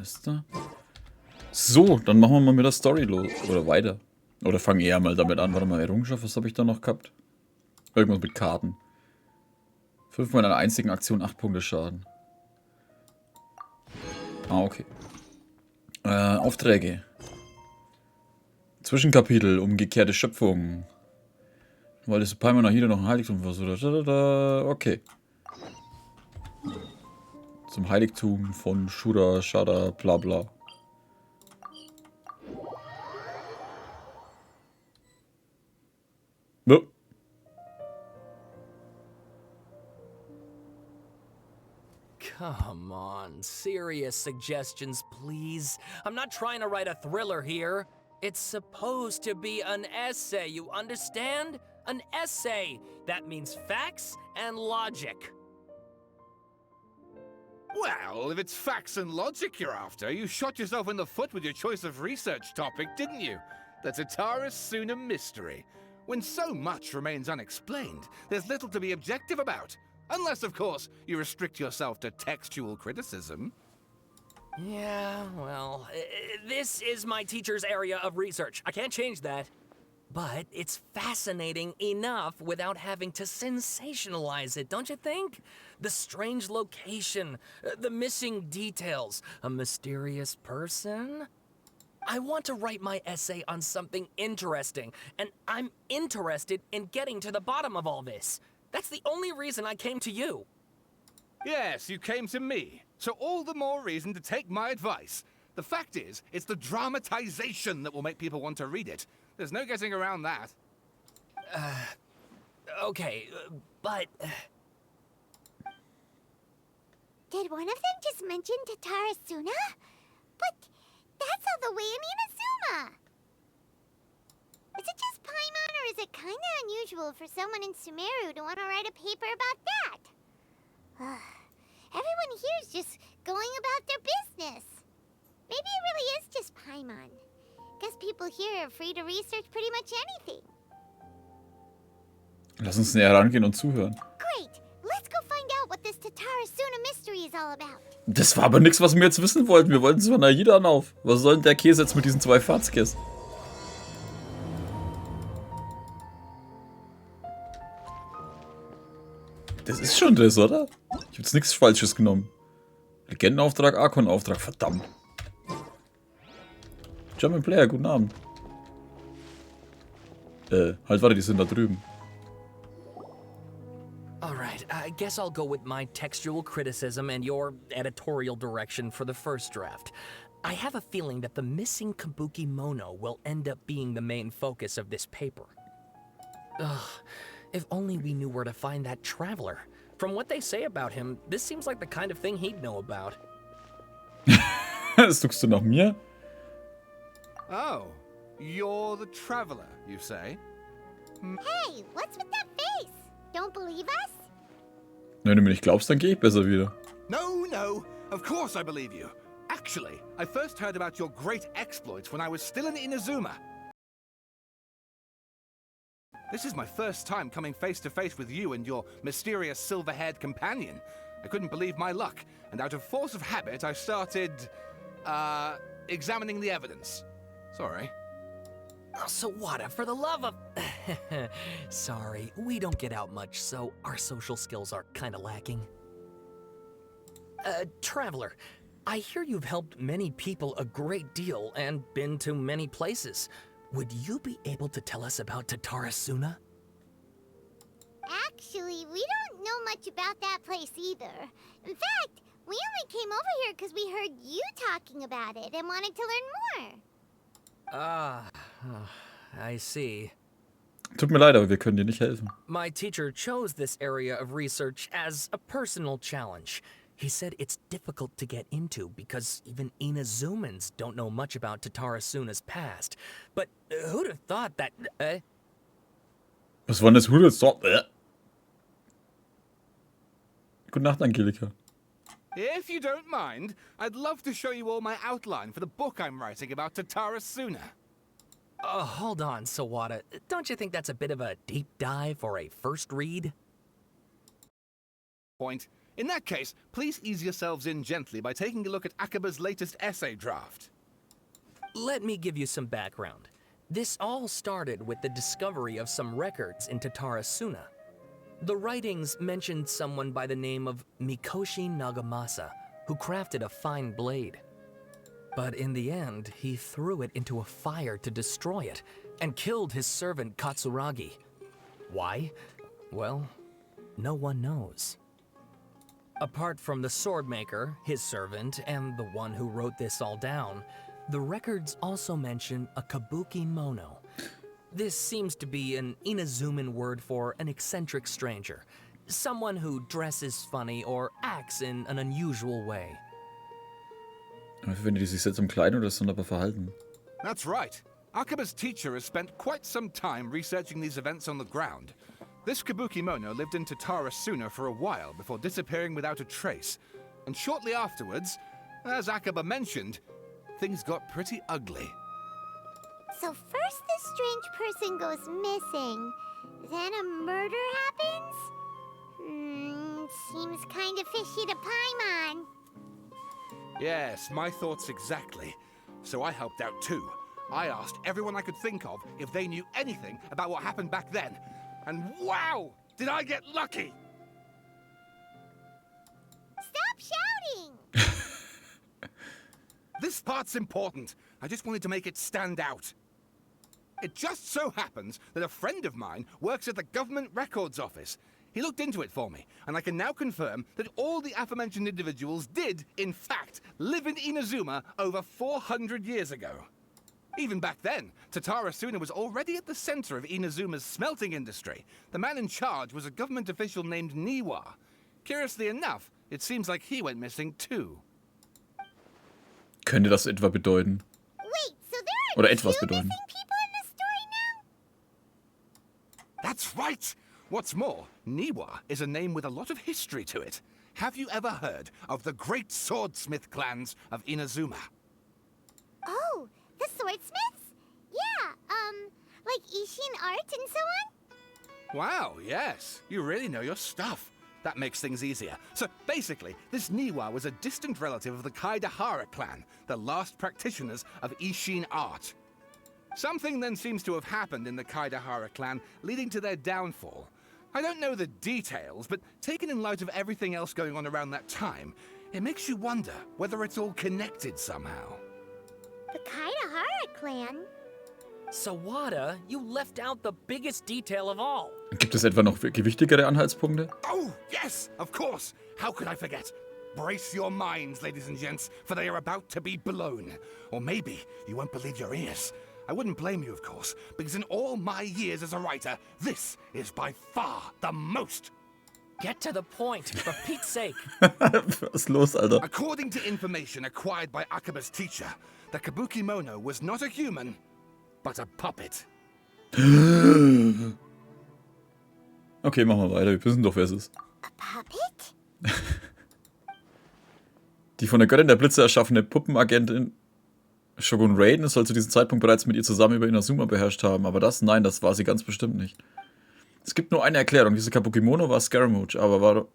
Schwester. So, dann machen wir mal mit der Story los. Oder weiter. Oder fangen eher mal damit an. Warte mal, Errungenschaft, was habe ich da noch gehabt? Irgendwas mit Karten. 5-mal in einer einzigen Aktion 8 Punkte Schaden. Ah, okay. Aufträge. Zwischenkapitel, umgekehrte Schöpfung. Weil das Palmer nach hier noch ein Heiligtum versucht. Okay. Zum Heiligtum von Shura, Shada, bla bla. No. Come on, serious suggestions, please. I'm not trying to write a thriller here. It's supposed to be an essay, you understand? An essay. That means facts and logic. Well, if it's facts and logic you're after, you shot yourself in the foot with your choice of research topic, didn't you? The Tatara Suna mystery. When so much remains unexplained, there's little to be objective about. Unless, of course, you restrict yourself to textual criticism. Yeah, well, this is my teacher's area of research. I can't change that. But it's fascinating enough without having to sensationalize it, don't you think? The strange location, the missing details, a mysterious person. I want to write my essay on something interesting, and I'm interested in getting to the bottom of all this. That's the only reason I came to you. Yes, you came to me. So all the more reason to take my advice. The fact is, it's the dramatization that will make people want to read it. There's no getting around that. Okay, but... Did one of them just mention Tatara Suna? But that's all the way in Inazuma. Is it just Paimon, or is it kinda unusual for someone in Sumeru to want to write a paper about that? Everyone here is just going about their business. Maybe it really is just Paimon. Guess people here are free to research pretty much anything. Lass uns näher rangehen und zuhören. Great! Let's go find out what this Tatara Suna mystery is all about. Das war aber nichts, was wir jetzt wissen wollten. Wir wollten es von Aida auf. Was soll denn der Käse jetzt mit diesen 2 Fatzkes? Das ist schon das, oder? Ich hab jetzt nichts Falsches genommen. Legendenauftrag, Arkon-Auftrag, verdammt. German Player, guten Abend. Halt, warte, die sind da drüben. Alright, I guess I'll go with my textual criticism and your editorial direction for the first draft. I have a feeling that the missing Kabuki Mono will end up being the main focus of this paper. Ugh, if only we knew where to find that traveler. From what they say about him, this seems like the kind of thing he'd know about. Suchst du nach mir? Oh, you're the traveler, you say? Hey, what's with that face? Don't believe us? Wenn du mir nicht glaubst, dann gehe ich besser wieder. No, of course I believe you. Actually, I first heard about your great exploits when I was still in Inazuma. This is my first time coming face to face with you and your mysterious silver-haired companion. I couldn't believe my luck, and out of force of habit, I started, examining the evidence. Sorry. Oh, Sawada, for the love of... Sorry, we don't get out much, so our social skills are kinda lacking. Traveler, I hear you've helped many people a great deal and been to many places. Would you be able to tell us about Tatara Suna? Actually, we don't know much about that place either. In fact, we only came over here because we heard you talking about it and wanted to learn more. I see. Tut mir leid, aber wir können dir nicht helfen. My teacher chose this area of research as a personal challenge. He said it's difficult to get into because even Inazumans don't know much about Tatara Suna's past. But who'd have thought that... Was war denn das Hude? Gute Nacht, Angelika. If you don't mind, I'd love to show you all my outline for the book I'm writing about Tatara Suna. Hold on, Sawada. Don't you think that's a bit of a deep dive for a first read? Point. In that case, please ease yourselves in gently by taking a look at Akaba's latest essay draft. Let me give you some background. This all started with the discovery of some records in Tatarasuna. The writings mentioned someone by the name of Mikoshi Nagamasa, who crafted a fine blade. But in the end, he threw it into a fire to destroy it, and killed his servant Katsuragi. Why? Well, no one knows. Apart from the swordmaker, his servant, and the one who wrote this all down, the records also mention a kabuki mono. This seems to be an Inazuman word for an eccentric stranger, someone who dresses funny or acts in an unusual way. Wenn die sich seltsam kleiden oder sonderbar verhalten. That's right. Akaba's teacher has spent quite some time researching these events on the ground. This kabuki mono lived in Tatarasuna for a while before disappearing without a trace. And shortly afterwards, as Akaba mentioned, things got pretty ugly. So first this strange person goes missing, then a murder happens? Seems kind of fishy to Paimon. Yes, my thoughts exactly. So I helped out too. I asked everyone I could think of if they knew anything about what happened back then. And wow, did I get lucky! Stop shouting! This part's important. I just wanted to make it stand out. It just so happens that a friend of mine works at the government records office. He looked into it for me, and I can now confirm that all the aforementioned individuals did, in fact, live in Inazuma over 400 years ago. Even back then, Tatarasuna was already at the center of Inazuma's smelting industry. The man in charge was a government official named Niwa. Curiously enough, it seems like he went missing too. Könnte das etwa bedeuten? Wait, so there are Oder two etwas missing bedeuten. people in this story now? That's right! What's more, Niwa is a name with a lot of history to it. Have you ever heard of the great swordsmith clans of Inazuma? Oh, the swordsmiths? Yeah, like Ishin art and so on? Wow, yes. You really know your stuff. That makes things easier. So basically, this Niwa was a distant relative of the Kaidahara clan, the last practitioners of Ishin art. Something then seems to have happened in the Kaidahara clan, leading to their downfall. I don't know the details, but taken in light of everything else going on around that time, it makes you wonder whether it's all connected somehow. The Kaidahara clan? Sawada, you left out the biggest detail of all. Gibt es etwa noch gewichtigere Anhaltspunkte? Oh, yes, of course. How could I forget? Brace your minds, ladies and gents, for they are about to be blown. Or maybe you won't believe your ears. I wouldn't blame you, of course, because in all my years as a writer, this is by far the most. Get to the point, for Pete's sake. Was ist los, Alter? According to information acquired by Akaba's teacher, the kabuki mono was not a human, but a puppet. Okay, machen wir weiter. Wir wissen doch, wer es ist. A puppet? Die von der Göttin der Blitze erschaffene Puppenagentin Shogun Raiden soll zu diesem Zeitpunkt bereits mit ihr zusammen über Inazuma beherrscht haben. Aber nein, das war sie ganz bestimmt nicht. Es gibt nur eine Erklärung. Diese Kabukimono war Scaramouche, aber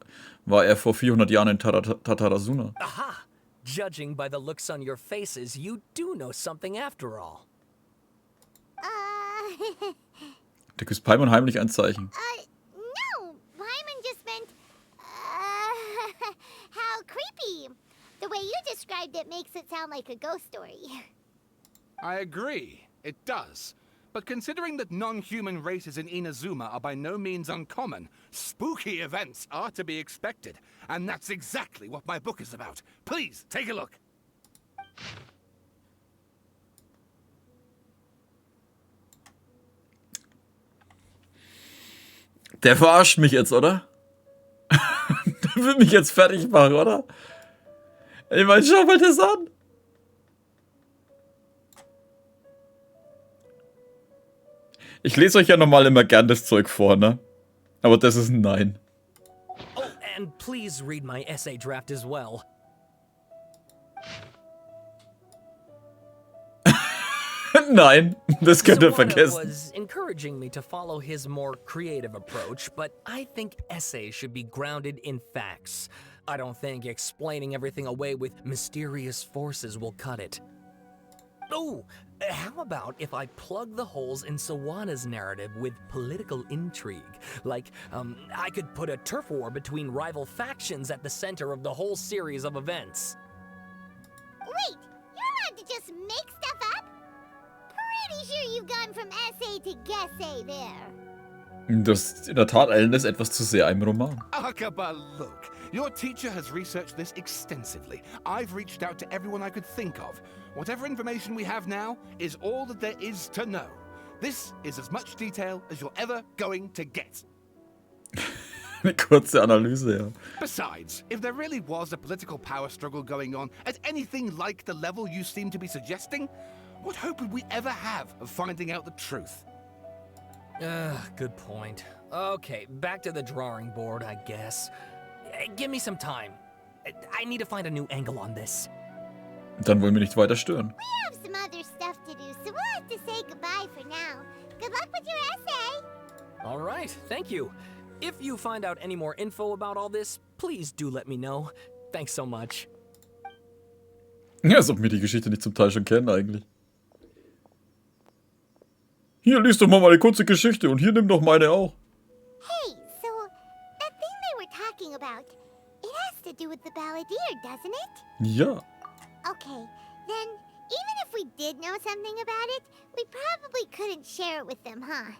war er vor 400 Jahren in Tatarasuna. Aha! Judging by the looks on your faces, you do know something after all. Der küsst Paimon heimlich ein Zeichen. No. Paimon just meant, how creepy. The way you described it makes it sound like a ghost story. I agree, it does. But considering that non-human races in Inazuma are by no means uncommon, spooky events are to be expected. And that's exactly what my book is about. Please, take a look. Der verarscht mich jetzt, oder? Der will mich jetzt fertig machen, oder? Ich meine, schau mal das an. Ich lese euch ja normal immer gern das Zeug vor, ne? Aber das ist ein Nein. Oh, and please read my essay draft as well. Nein, das könnt ihr Sawada vergessen. was encouraging me to follow his more creative approach, but I think essays should be grounded in facts. I don't think explaining everything away with mysterious forces will cut it. Oh, how about if I plug the holes in Sawana's narrative with political intrigue? Like, I could put a turf war between rival factions at the center of the whole series of events. Wait, you're allowed to just make stuff up? Pretty sure you've gone from essay to guessay there. Das ist in der Tat alles etwas zu sehr einem Roman. Akaba, look. Your teacher has researched this extensively. I've reached out to everyone I could think of. Whatever information we have now is all that there is to know. This is as much detail as you're ever going to get. Eine kurze Analyse, ja. Besides, if there really was a political power struggle going on at anything like the level you seem to be suggesting, what hope would we ever have of finding out the truth? Good point. Okay, back to the drawing board, I guess. Give me some time. I need to find a new angle on this. Dann wollen wir nicht weiter stören. We have some other stuff to do, so we'll have to say goodbye for now. Good luck with your essay. All right, thank you. If you find out any more info about all this, please do let me know. Thanks so much. Ja, als ob wir die Geschichte nicht zum Teil schon kennen eigentlich. Hier, lies doch mal meine kurze Geschichte und hier nimm doch meine auch. Hey, so that thing they were talking about, it has to do with the balladeer, doesn't it? Ja. Okay, then even if we did know something about it, we probably couldn't share it with them, huh?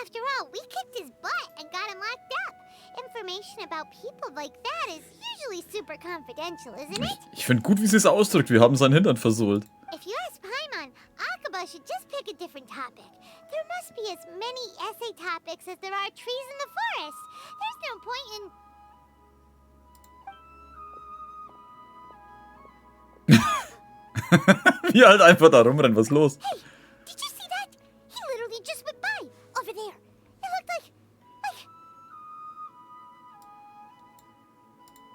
After all, we kicked his butt and got him locked up. Information about people like that is usually super confidential, isn't it? Ich finde gut, wie sie es ausdrückt. Wir haben seinen Hintern versohlt. If you ask Paimon, Akaba should just pick a different topic. There must be as many essay topics as there are trees in the forest. There's no point in... Wie halt einfach da rumrennen, was ist los? Hey, did you see that? He literally just went by, over there. It looked like...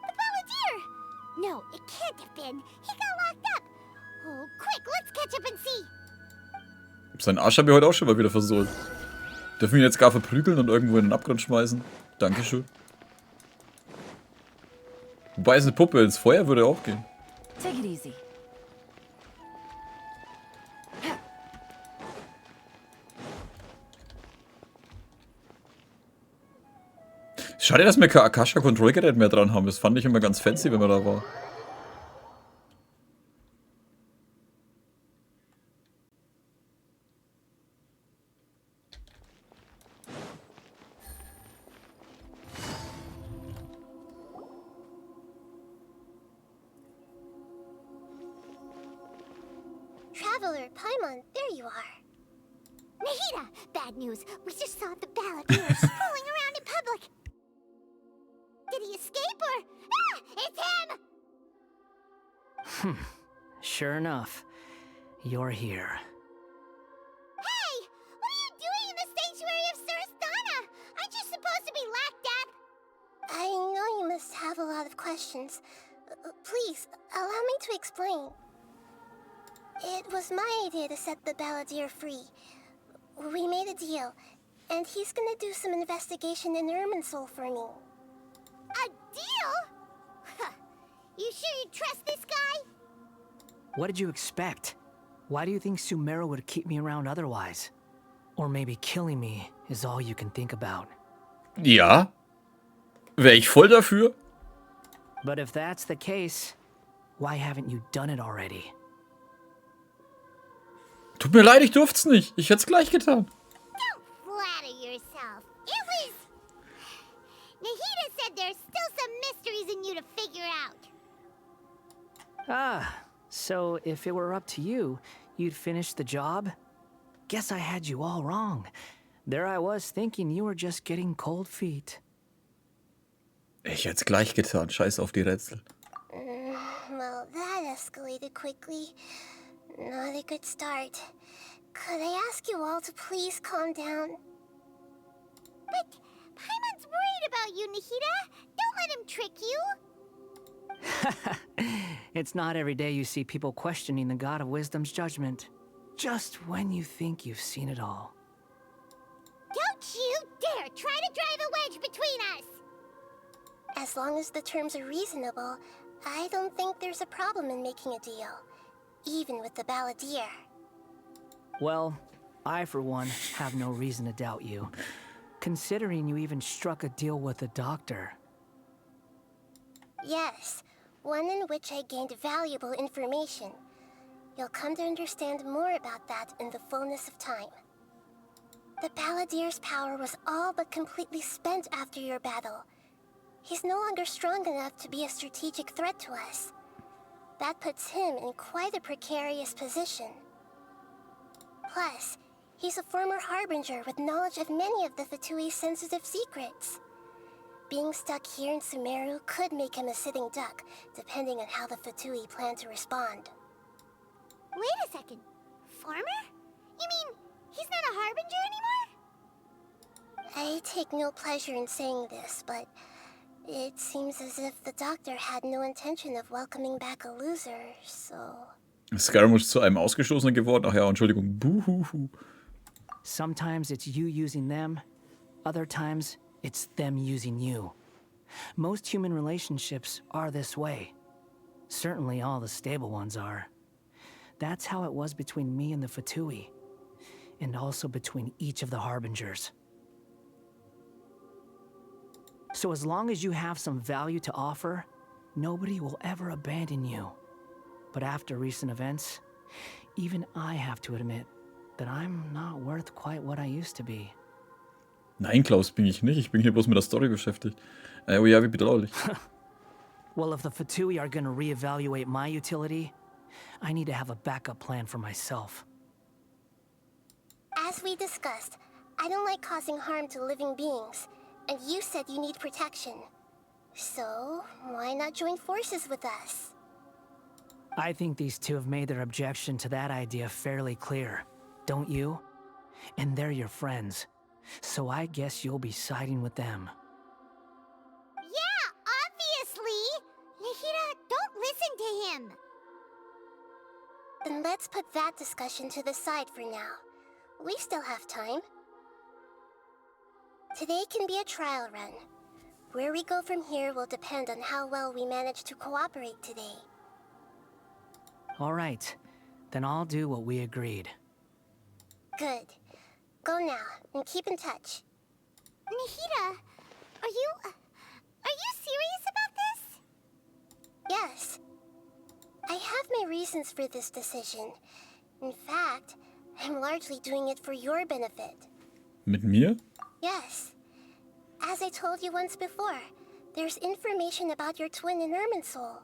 The balladeer! No, it can't have been. He got locked up. Oh, quick, let's catch up and see. Seinen Arsch haben wir heute auch schon mal wieder versohlt. Dürfen wir ihn jetzt gar verprügeln und irgendwo in den Abgrund schmeißen? Dankeschön. Wobei es eine Puppe, ins Feuer würde auch gehen. Take it easy. Schade, dass wir kein Akasha-Kontrollgerät mehr dran haben. Das fand ich immer ganz fancy, wenn man da war. Traveler, Paimon, there you are. Nahida, bad news. We just saw the balladeer strolling around in public. Did he escape or... Ah! It's him! Sure enough, you're here. Hey! What are you doing in the sanctuary of Surasthana? Aren't you supposed to be locked up? I know you must have a lot of questions. Please, allow me to explain. It was my idea to set the balladeer free. We made a deal, and he's gonna do some investigation in Irminsul for me. A deal? Huh. You sure you trust this guy? What did you expect? Why do you think Sumeru would keep me around otherwise? Or maybe killing me is all you can think about. Ja. Wäre ich voll dafür. But if that's the case, why haven't you done it already? Tut mir leid, ich durfte's nicht. Ich hätte es gleich getan. Don't flatter yourself. It was... Nahida said there's still some mysteries in you to figure out. Ah, so if it were up to you, you'd finish the job? Guess I had you all wrong. There I was thinking you were just getting cold feet. Ich hätte es gleich getan. Scheiß auf die Rätsel. Well, that escalated quickly. Not a good start. Could I ask you all to please calm down? But Paimon's worried about you, Nahida. Don't let him trick you. It's not every day you see people questioning the God of Wisdom's judgment. Just when you think you've seen it all. Don't you dare try to drive a wedge between us! As long as the terms are reasonable, I don't think there's a problem in making a deal, even with the balladeer. Well, I, for one, have no reason to doubt you. Considering you even struck a deal with the doctor. Yes, one in which I gained valuable information. You'll come to understand more about that in the fullness of time. The balladeer's power was all but completely spent after your battle. He's no longer strong enough to be a strategic threat to us. That puts him in quite a precarious position. Plus, he's a former harbinger with knowledge of many of the Fatui's sensitive secrets. Being stuck here in Sumeru could make him a sitting duck, depending on how the Fatui plan to respond. Wait a second. Former? You mean he's not a harbinger anymore? I take no pleasure in saying this, but it seems as if the doctor had no intention of welcoming back a loser, so... Skyrim ist zu einem Ausgestoßenen geworden. Ach ja, Entschuldigung. Buhuhu. Sometimes it's you using them, other times it's them using you. Most human relationships are this way. Certainly all the stable ones are. That's how it was between me and the Fatui, and also between each of the harbingers. So as long as you have some value to offer, nobody will ever abandon you. But after recent events, even I have to admit that I'm not worth quite what I used to be. Nein, Klaus, bin ich nicht. Ich bin hier bloß mit der Story beschäftigt. Oh ja, wie bedauerlich. Well, if the Fatui are gonna reevaluate my utility, I need to have a backup plan for myself. As we discussed, I don't like causing harm to living beings, and you said you need protection. So, why not join forces with us? I think these two have made their objection to that idea fairly clear, don't you? And they're your friends, so I guess you'll be siding with them. Yeah, obviously! Nahida, don't listen to him! Then let's put that discussion to the side for now. We still have time. Today can be a trial run. Where we go from here will depend on how well we manage to cooperate today. All right, then I'll do what we agreed. Good. Go now, and keep in touch. Nahida, are you serious about this? Yes. I have my reasons for this decision. In fact, I'm largely doing it for your benefit. Mit mir? Yes. As I told you once before, there's information about your twin in Irminsul.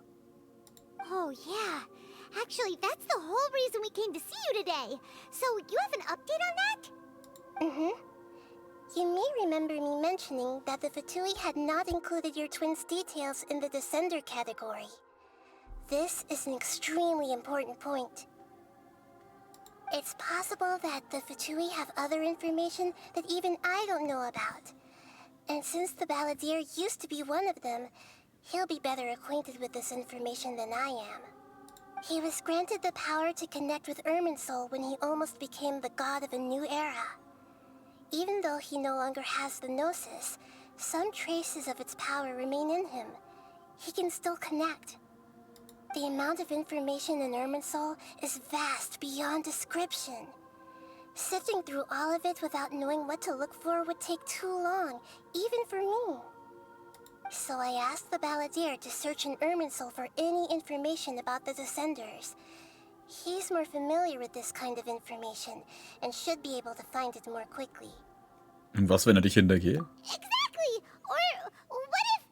Oh, yeah. Actually, that's the whole reason we came to see you today. So, you have an update on that? Mm-hmm. You may remember me mentioning that the Fatui had not included your twin's details in the Descender category. This is an extremely important point. It's possible that the Fatui have other information that even I don't know about. And since the balladeer used to be one of them, he'll be better acquainted with this information than I am. He was granted the power to connect with Irminsul when he almost became the god of a new era. Even though he no longer has the Gnosis, some traces of its power remain in him. He can still connect. The amount of information in Irminsul is vast beyond description. Sifting through all of it without knowing what to look for would take too long, even for me. So I asked the balladeer to search in Irminsul for any information about the Descenders. He's more familiar with this kind of information, and should be able to find it more quickly. Und was, wenn dich hintergeht? Exactly! Or what if...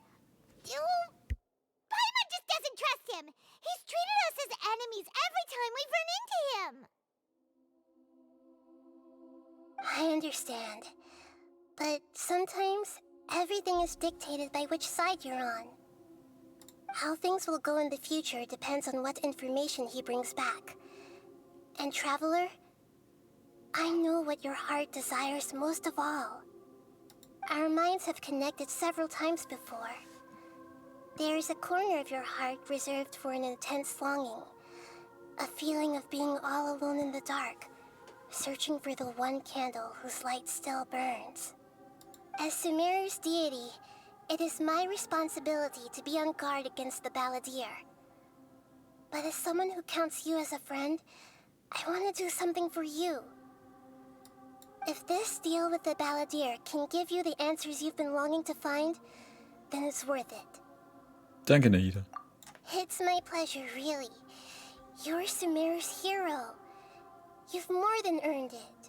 Paimon just doesn't trust him! He's treated us as enemies every time we've run into him! I understand. But sometimes, everything is dictated by which side you're on. How things will go in the future depends on what information he brings back. And Traveler, I know what your heart desires most of all. Our minds have connected several times before. There is a corner of your heart reserved for an intense longing. A feeling of being all alone in the dark, searching for the one candle whose light still burns. As Sumeru's deity, It is my responsibility to be on guard against the balladeer. But as someone who counts you as a friend, I want to do something for you. If this deal with the balladeer can give you the answers you've been longing to find, then it's worth it. Danke, Naida. It's my pleasure, really. You're Sumeru's hero. You've more than earned it.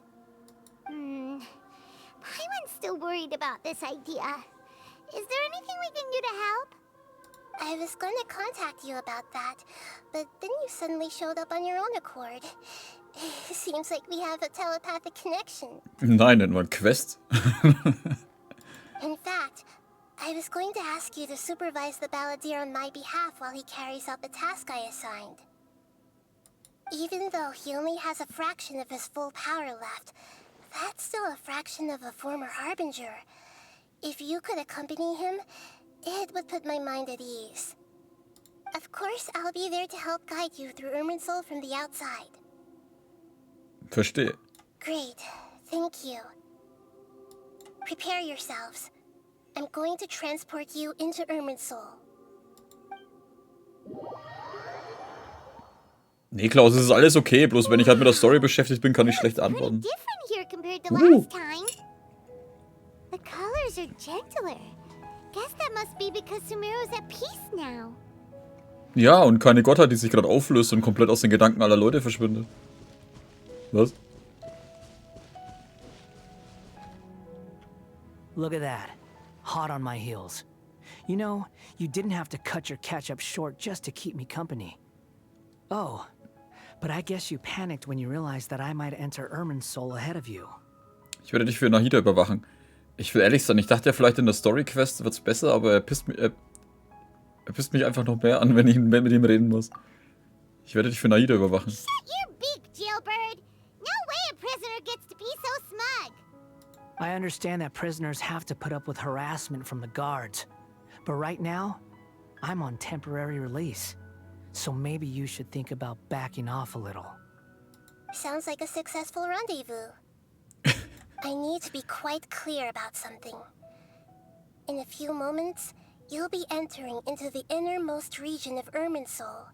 Paimon's still worried about this idea. Is there anything we can do to help? I was going to contact you about that, but then you suddenly showed up on your own accord. Seems like we have a telepathic connection. Nein, nennt man Quest. In fact, I was going to ask you to supervise the balladeer on my behalf while he carries out the task I assigned. Even though he only has a fraction of his full power left, that's still a fraction of a former harbinger. If you could accompany him, it would put my mind at ease. Of course, I'll be there to help guide you through Irminsul from the outside. Verstehe. Great, thank you. Prepare yourselves. I'm going to transport you into Irminsul. Nee, Klaus, es ist alles okay. Bloß wenn ich halt mit der Story beschäftigt bin, kann ich schlecht antworten. Different here compared to last time. The colors are gentler. Guess that must be because Sumeru's at peace now. Ja, und keine Gottheit, die sich gerade auflöst und komplett aus den Gedanken aller Leute verschwindet. Was? Look at that. Hot on my heels. You know, you didn't have to cut your catch-up short just to keep me company. Oh, but I guess you panicked when you realized that I might enter Irminsul ahead of you. Ich werde dich für Naida überwachen. Ich will ehrlich sein, ich dachte ja vielleicht in der Story-Quest wird's besser, aber er pisst mich einfach noch mehr an, wenn ich mehr mit ihm reden muss. Ich werde dich für Naida überwachen. Shut your beak, jailbird. No way a prisoner gets to be so smug. I understand that prisoners have to put up with harassment from the guards. But right now, I'm on temporary release. So maybe you should think about backing off a little. Sounds like a successful rendezvous. I need to be quite clear about something. In a few moments, you'll be entering into the innermost region of Irminsul.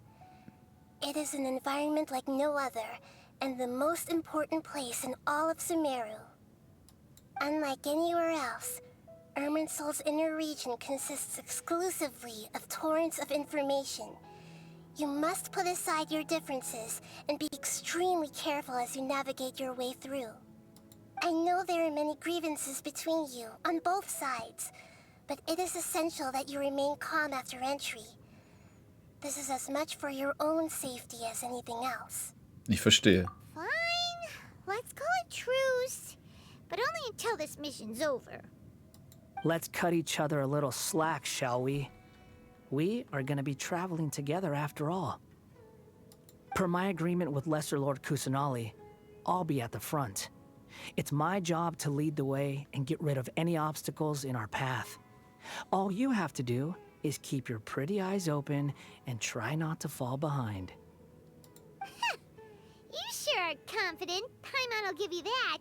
It is an environment like no other, and the most important place in all of Sumeru. Unlike anywhere else, Irminsul's inner region consists exclusively of torrents of information. You must put aside your differences and be extremely careful as you navigate your way through. I know there are many grievances between you, on both sides, but it is essential that you remain calm after entry. This is as much for your own safety as anything else. Ich verstehe. Fine. Let's call it truce. But only until this mission's over. Let's cut each other a little slack, shall we? We are going to be traveling together after all. Per my agreement with Lesser Lord Kusanali, I'll be at the front. It's my job to lead the way and get rid of any obstacles in our path. All you have to do is keep your pretty eyes open and try not to fall behind. You sure are confident. Paimon will give you that.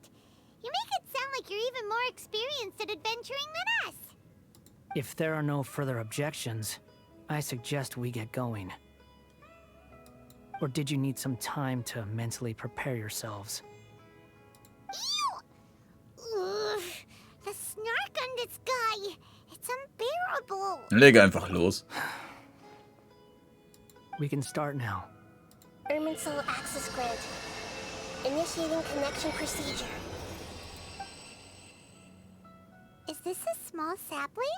You make it sound like you're even more experienced at adventuring than us. If there are no further objections, I suggest we get going. Or did you need some time to mentally prepare yourselves? Ew! Ugh, the snark on this guy. It's unbearable. Leg einfach los. We can start now. Irminsul access granted. Initiating connection procedure. Is this a small sapling?